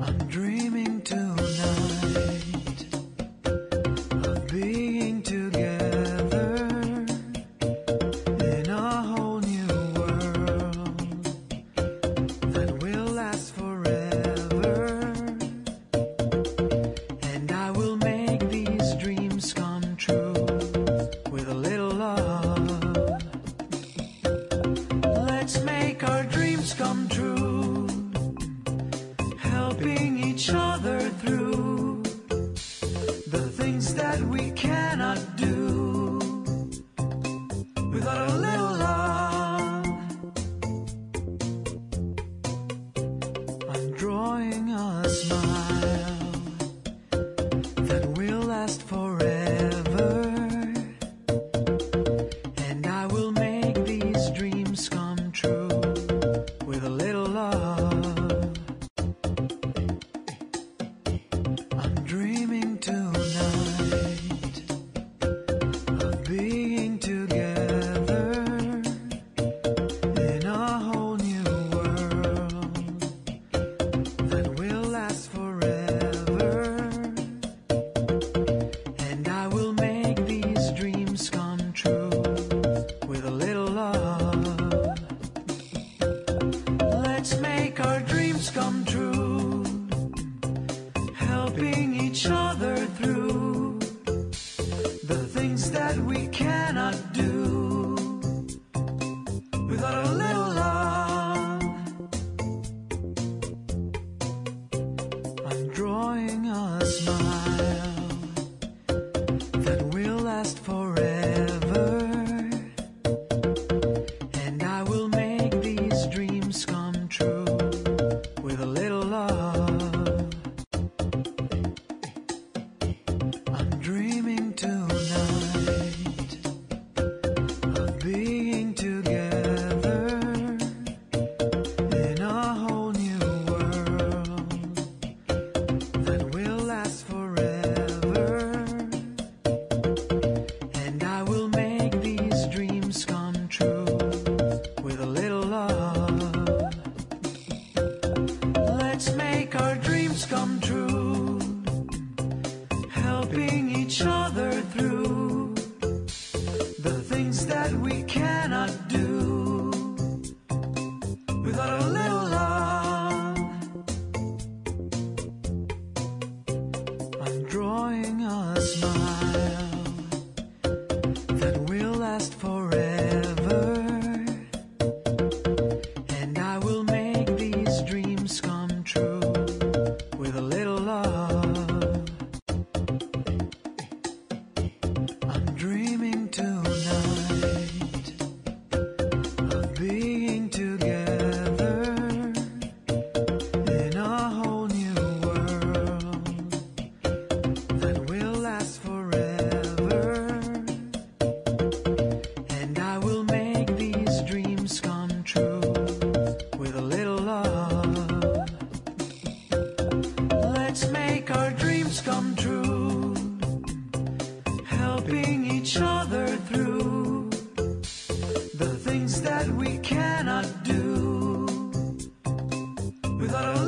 I'm dreaming tonight of being together in a whole new world that will last forever. And I will make these dreams come true with a little love. Let's make our dreams come true, helping each other through the things that we cannot do without a little love. I'm drawing a smile that will last forever, and I will make these dreams come true with a little love. I'm dreaming tonight of being together in a whole new world that will last forever. And I will make these dreams come true with a little love. Let's make our dreams come true, helping each other through the things that we cannot do without a little love. I'm drawing a smile that will last forever, and I will make these dreams come true with a little love. I'm dreaming tonight of being together in a whole new world that will last forever. And I will make these dreams come true with a little love. Let's make our dreams come true, helping each other through the things that we cannot do without a little love. I'm drawing a smile that will last forever, and I will make these dreams come true with a little love. I'm dreaming tonight of being together in a whole new world that will last forever. And I will make these dreams come true with a little love. Let's make our dreams come true, helping each other through the things that we cannot do without a